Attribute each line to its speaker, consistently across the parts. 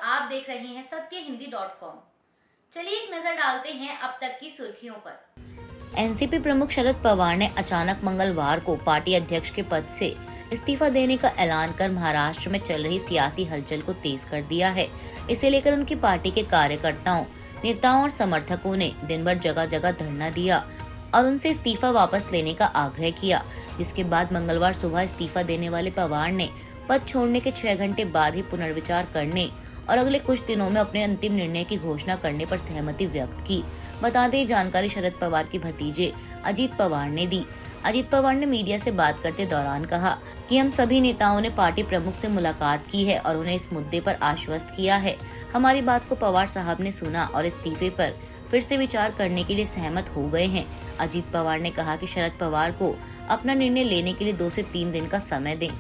Speaker 1: आप देख रहे हैं सत्यहिंदी.com। चलिए एक नजर डालते हैं अब तक की सुर्खियों पर।
Speaker 2: एनसीपी प्रमुख शरद पवार ने अचानक मंगलवार को पार्टी अध्यक्ष के पद से इस्तीफा देने का ऐलान कर महाराष्ट्र में चल रही सियासी हलचल को तेज कर दिया है। इसे लेकर उनकी पार्टी के कार्यकर्ताओं, नेताओं और समर्थकों ने दिन भर जगह जगह धरना दिया और उनसे इस्तीफा वापस लेने का आग्रह किया। जिसके बाद मंगलवार सुबह इस्तीफा देने वाले पवार ने पद छोड़ने के 6 घंटे बाद ही पुनर्विचार करने और अगले कुछ दिनों में अपने अंतिम निर्णय की घोषणा करने पर सहमति व्यक्त की। बता दें, जानकारी शरद पवार के भतीजे अजीत पवार ने दी। अजीत पवार ने मीडिया से बात करते दौरान कहा कि हम सभी नेताओं ने पार्टी प्रमुख से मुलाकात की है और उन्हें इस मुद्दे पर आश्वस्त किया है। हमारी बात को पवार साहब ने सुना और इस्तीफे पर फिर से विचार करने के लिए सहमत हो गए हैं। अजीत पवार ने कहा कि शरद पवार को अपना निर्णय लेने के लिए 2 से 3 दिन का समय दें।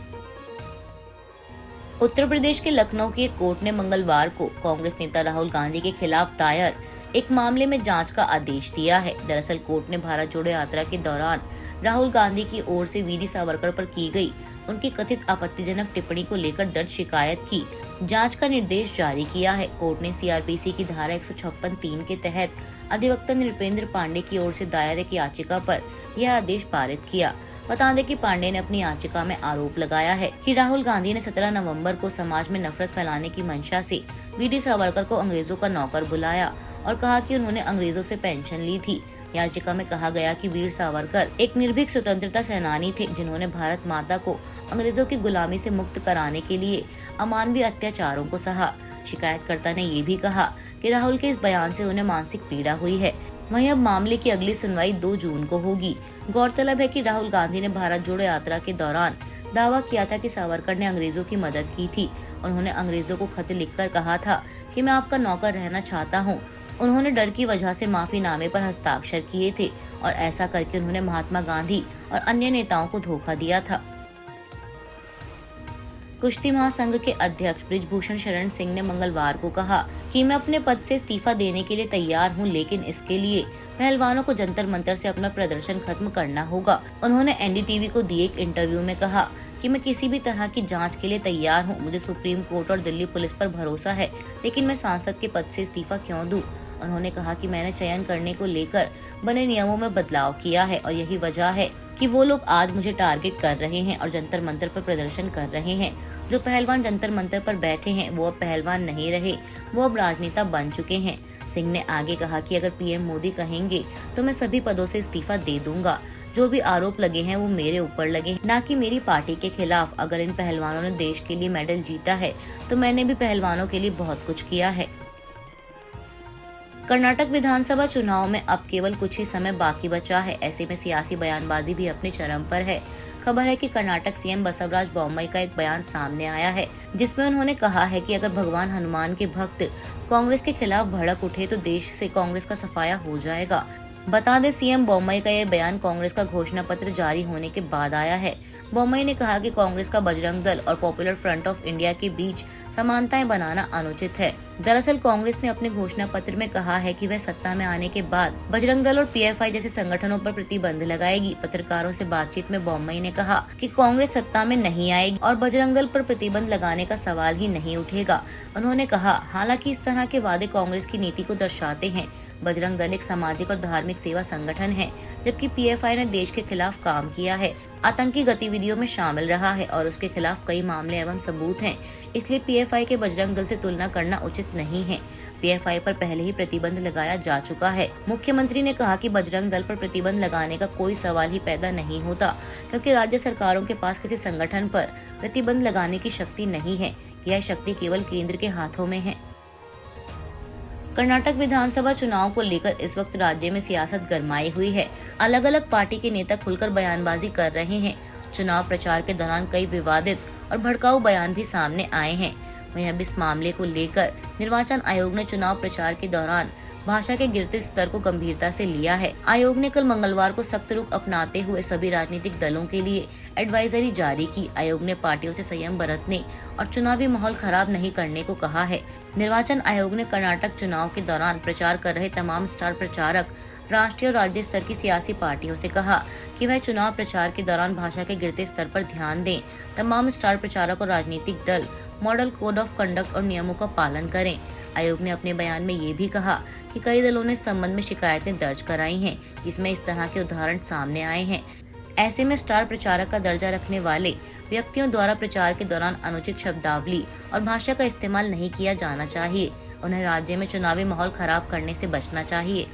Speaker 2: उत्तर प्रदेश के लखनऊ की एक कोर्ट ने मंगलवार को कांग्रेस नेता राहुल गांधी के खिलाफ दायर एक मामले में जांच का आदेश दिया है। दरअसल कोर्ट ने भारत जोड़ो यात्रा के दौरान राहुल गांधी की ओर से वीडी सावरकर पर की गई उनकी कथित आपत्तिजनक टिप्पणी को लेकर दर्ज शिकायत की जांच का निर्देश जारी किया है। कोर्ट ने सीआरपीसी की धारा 156(3) के तहत अधिवक्ता नृपेंद्र पांडे की ओर से दायर एक याचिका पर यह आदेश पारित किया। बता दें कि पांडे ने अपनी याचिका में आरोप लगाया है कि राहुल गांधी ने 17 नवंबर को समाज में नफरत फैलाने की मंशा से वीडी सावरकर को अंग्रेजों का नौकर बुलाया और कहा कि उन्होंने अंग्रेजों से पेंशन ली थी। याचिका में कहा गया कि वीर सावरकर एक निर्भीक स्वतंत्रता सेनानी थे जिन्होंने भारत माता को अंग्रेजों की गुलामी से मुक्त कराने के लिए अमानवीय अत्याचारों को सहा। शिकायतकर्ता ने ये भी कहा कि राहुल के इस बयान से उन्हें मानसिक पीड़ा हुई है। वहीं अब मामले की अगली सुनवाई 2 जून को होगी। गौरतलब है कि राहुल गांधी ने भारत जोड़ो यात्रा के दौरान दावा किया था कि सावरकर ने अंग्रेजों की मदद की थी। उन्होंने अंग्रेजों को खत लिखकर कहा था कि मैं आपका नौकर रहना चाहता हूँ। उन्होंने डर की वजह से माफीनामे पर हस्ताक्षर किए थे और ऐसा करके उन्होंने महात्मा गांधी और अन्य नेताओं को धोखा दिया था। कुश्ती महासंघ के अध्यक्ष बृजभूषण शरण सिंह ने मंगलवार को कहा कि मैं अपने पद से इस्तीफा देने के लिए तैयार हूं, लेकिन इसके लिए पहलवानों को जंतर मंतर से अपना प्रदर्शन खत्म करना होगा। उन्होंने एनडीटीवी को दिए एक इंटरव्यू में कहा कि मैं किसी भी तरह की जांच के लिए तैयार हूं। मुझे सुप्रीम कोर्ट और दिल्ली पुलिस पर भरोसा है, लेकिन मैं सांसद के पद से इस्तीफा क्यों दूं? उन्होंने कहा कि मैंने चयन करने को लेकर बने नियमों में बदलाव किया है और यही वजह है कि वो लोग आज मुझे टारगेट कर रहे हैं और जंतर मंतर पर प्रदर्शन कर रहे हैं। जो पहलवान जंतर मंतर पर बैठे हैं वो अब पहलवान नहीं रहे, वो अब राजनेता बन चुके हैं। सिंह ने आगे कहा कि अगर पीएम मोदी कहेंगे तो मैं सभी पदों से इस्तीफा दे दूंगा। जो भी आरोप लगे हैं वो मेरे ऊपर लगे, ना कि मेरी पार्टी के खिलाफ। अगर इन पहलवानों ने देश के लिए मेडल जीता है तो मैंने भी पहलवानों के लिए बहुत कुछ किया है। कर्नाटक विधानसभा चुनाव में अब केवल कुछ ही समय बाकी बचा है। ऐसे में सियासी बयानबाजी भी अपने चरम पर है। खबर है कि कर्नाटक सीएम बसवराज बोम्मई का एक बयान सामने आया है जिसमें उन्होंने कहा है कि अगर भगवान हनुमान के भक्त कांग्रेस के खिलाफ भड़क उठे तो देश से कांग्रेस का सफाया हो जाएगा। बता दें, सीएम बोम्मई का यह बयान कांग्रेस का घोषणा पत्र जारी होने के बाद आया है। बोम्मई ने कहा कि कांग्रेस का बजरंग दल और पॉपुलर फ्रंट ऑफ इंडिया के बीच समानताएं बनाना अनुचित है। दरअसल कांग्रेस ने अपने घोषणा पत्र में कहा है कि वह सत्ता में आने के बाद बजरंग दल और पीएफआई जैसे संगठनों पर प्रतिबंध लगाएगी। पत्रकारों से बातचीत में बोम्मई ने कहा कि कांग्रेस सत्ता में नहीं आएगी और बजरंग दल पर प्रतिबंध लगाने का सवाल ही नहीं उठेगा। उन्होंने कहा, हालांकि इस तरह के वादे कांग्रेस की नीति को दर्शाते हैं। बजरंग दल एक सामाजिक और धार्मिक सेवा संगठन है, जबकि पीएफआई ने देश के खिलाफ काम किया है, आतंकी गतिविधियों में शामिल रहा है और उसके खिलाफ कई मामले एवं सबूत हैं। इसलिए पीएफआई के बजरंग दल से तुलना करना उचित नहीं है। पीएफआई पर पहले ही प्रतिबंध लगाया जा चुका है। मुख्यमंत्री ने कहा कि बजरंग दल पर प्रतिबंध लगाने का कोई सवाल ही पैदा नहीं होता, क्योंकि राज्य सरकारों के पास किसी संगठन पर प्रतिबंध लगाने की शक्ति नहीं है। यह शक्ति केवल केंद्र के हाथों में है। कर्नाटक विधानसभा चुनाव को लेकर इस वक्त राज्य में सियासत गरमाई हुई है। अलग अलग पार्टी के नेता खुलकर बयानबाजी कर रहे हैं। चुनाव प्रचार के दौरान कई विवादित और भड़काऊ बयान भी सामने आए हैं। वहीं अब इस मामले को लेकर निर्वाचन आयोग ने चुनाव प्रचार के दौरान भाषा के गिरते स्तर को गंभीरता से लिया है। आयोग ने कल मंगलवार को सख्त रुख अपनाते हुए सभी राजनीतिक दलों के लिए एडवाइजरी जारी की। आयोग ने पार्टियों से संयम बरतने और चुनावी माहौल खराब नहीं करने को कहा है। निर्वाचन आयोग ने कर्नाटक चुनाव के दौरान प्रचार कर रहे तमाम स्टार प्रचारक, राष्ट्रीय और राज्य स्तर की सियासी पार्टियों से कहा कि वह चुनाव प्रचार के दौरान भाषा के गिरते स्तर पर ध्यान दें। तमाम स्टार प्रचारक और राजनीतिक दल मॉडल कोड ऑफ कंडक्ट और नियमों का पालन करें। आयोग ने अपने बयान में ये भी कहा कि कई दलों ने इस संबंध में शिकायतें दर्ज कराई हैं, जिसमें इस तरह के उदाहरण सामने आए हैं। ऐसे में स्टार प्रचारक का दर्जा रखने वाले व्यक्तियों द्वारा प्रचार के दौरान अनुचित शब्दावली और भाषा का इस्तेमाल नहीं किया जाना चाहिए। उन्हें राज्य में चुनावी माहौल खराब करने से बचना चाहिए।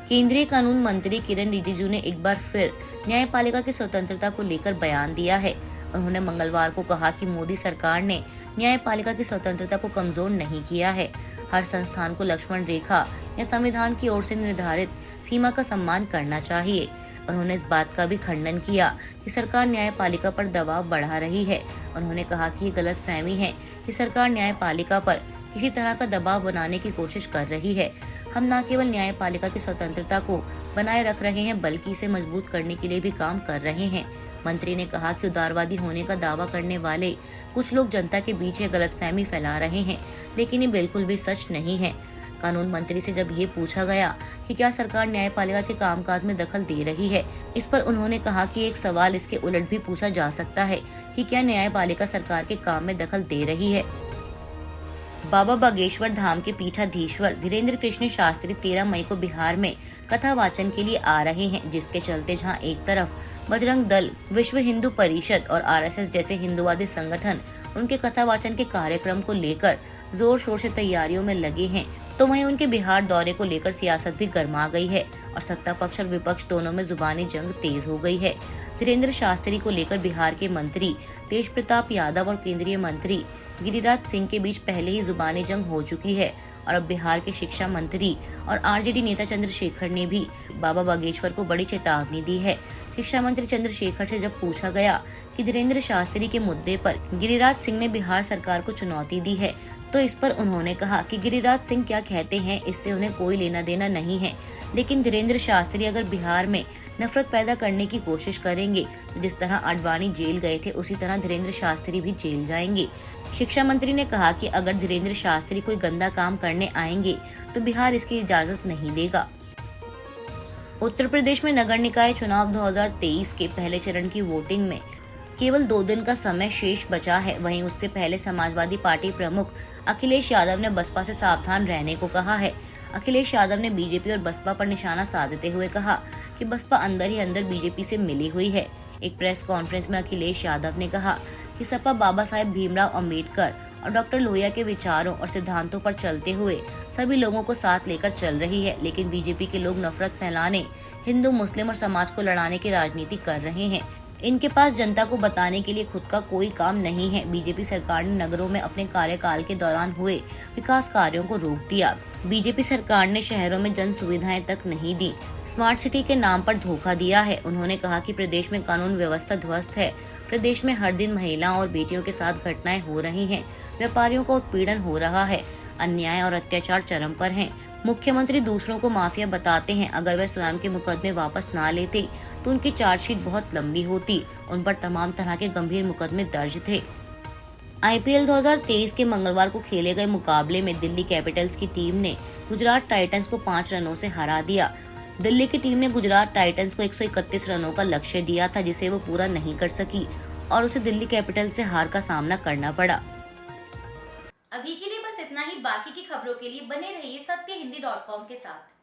Speaker 2: केंद्रीय कानून मंत्री किरण रिजिजू ने एक बार फिर न्यायपालिका की स्वतंत्रता को लेकर बयान दिया है। उन्होंने मंगलवार को कहा कि मोदी सरकार ने न्यायपालिका की स्वतंत्रता को कमजोर नहीं किया है। हर संस्थान को लक्ष्मण रेखा या संविधान की ओर से निर्धारित सीमा का सम्मान करना चाहिए। उन्होंने इस बात का भी खंडन किया कि सरकार न्यायपालिका पर दबाव बढ़ा रही है। उन्होंने कहा कि ये गलतफहमी है कि सरकार न्यायपालिका पर किसी तरह का दबाव बनाने की कोशिश कर रही है। हम न केवल न्यायपालिका की स्वतंत्रता को बनाए रख रहे हैं, बल्कि इसे मजबूत करने के लिए भी काम कर रहे हैं। मंत्री ने कहा कि उदारवादी होने का दावा करने वाले कुछ लोग जनता के बीच ये गलतफहमी फैला रहे हैं, लेकिन ये बिल्कुल भी सच नहीं है। कानून मंत्री से जब ये पूछा गया कि क्या सरकार न्यायपालिका के कामकाज में दखल दे रही है, इस पर उन्होंने कहा कि एक सवाल इसके उलट भी पूछा जा सकता है कि क्या न्यायपालिका सरकार के काम में दखल दे रही है। बाबा बागेश्वर धाम के पीठाधीश्वर धीरेन्द्र कृष्ण शास्त्री 13 मई को बिहार में कथा वाचन के लिए आ रहे हैं, जिसके चलते जहां एक तरफ बजरंग दल, विश्व हिंदू परिषद और आरएसएस जैसे हिंदुवादी संगठन उनके कथा वाचन के कार्यक्रम को लेकर जोर शोर से तैयारियों में लगे हैं, तो वहीं उनके बिहार दौरे को लेकर सियासत भी गर्मा गई है और सत्ता पक्ष और विपक्ष दोनों में जुबानी जंग तेज हो गई है। धीरेन्द्र शास्त्री को लेकर बिहार के मंत्री तेज प्रताप यादव और केंद्रीय मंत्री गिरिराज सिंह के बीच पहले ही जुबानी जंग हो चुकी है और अब बिहार के शिक्षा मंत्री और आरजेडी नेता चंद्रशेखर ने भी बाबा बागेश्वर को बड़ी चेतावनी दी है। शिक्षा मंत्री चंद्रशेखर से जब पूछा गया कि धीरेन्द्र शास्त्री के मुद्दे पर गिरिराज सिंह ने बिहार सरकार को चुनौती दी है, तो इस पर उन्होंने कहा कि गिरिराज सिंह क्या कहते हैं इससे उन्हें कोई लेना देना नहीं है, लेकिन धीरेन्द्र शास्त्री अगर बिहार में नफरत पैदा करने की कोशिश करेंगे तो जिस तरह आडवाणी जेल गए थे उसी तरह धीरेन्द्र शास्त्री भी जेल जाएंगे। शिक्षा मंत्री ने कहा कि अगर धीरेन्द्र शास्त्री कोई गंदा काम करने आएंगे तो बिहार इसकी इजाजत नहीं देगा। उत्तर प्रदेश में नगर निकाय चुनाव 2023 के पहले चरण की वोटिंग में केवल 2 दिन का समय शेष बचा है। वहीं उससे पहले समाजवादी पार्टी प्रमुख अखिलेश यादव ने बसपा से सावधान रहने को कहा है। अखिलेश यादव ने बीजेपी और बसपा पर निशाना साधते हुए कहा कि बसपा अंदर ही अंदर बीजेपी से मिली हुई है। एक प्रेस कॉन्फ्रेंस में अखिलेश यादव ने कहा कि सपा बाबा साहेब भीमराव अंबेडकर और डॉक्टर लोहिया के विचारों और सिद्धांतों पर चलते हुए सभी लोगों को साथ लेकर चल रही है, लेकिन बीजेपी के लोग नफरत फैलाने, हिंदू मुस्लिम और समाज को लड़ाने की राजनीति कर रहे हैं। इनके पास जनता को बताने के लिए खुद का कोई काम नहीं है। बीजेपी सरकार ने नगरों में अपने कार्यकाल के दौरान हुए विकास कार्यों को रोक दिया। बीजेपी सरकार ने शहरों में जन सुविधाएं तक नहीं दी। स्मार्ट सिटी के नाम पर धोखा दिया है। उन्होंने कहा कि प्रदेश में कानून व्यवस्था ध्वस्त है। प्रदेश में हर दिन महिलाओं और बेटियों के साथ घटनाएं हो रही हैं। व्यापारियों का उत्पीड़न हो रहा है। अन्याय और अत्याचार चरम पर हैं। मुख्यमंत्री दूसरों को माफिया बताते हैं। अगर वे स्वयं के मुकदमे वापस ना लेते तो उनकी चार्जशीट बहुत लंबी होती। उन पर तमाम तरह के गंभीर मुकदमे दर्ज थे। आईपीएल 2023 के मंगलवार को खेले गए मुकाबले में दिल्ली कैपिटल्स की टीम ने गुजरात टाइटंस को 5 रनों से हरा दिया। दिल्ली की टीम ने गुजरात टाइटंस को 131 रनों का लक्ष्य दिया था, जिसे वो पूरा नहीं कर सकी और उसे दिल्ली कैपिटल्स से हार का सामना करना पड़ा।
Speaker 1: अभी के लिए बस इतना ही। बाकी की खबरों के लिए बने रहिए सत्यहिंदी.com के साथ।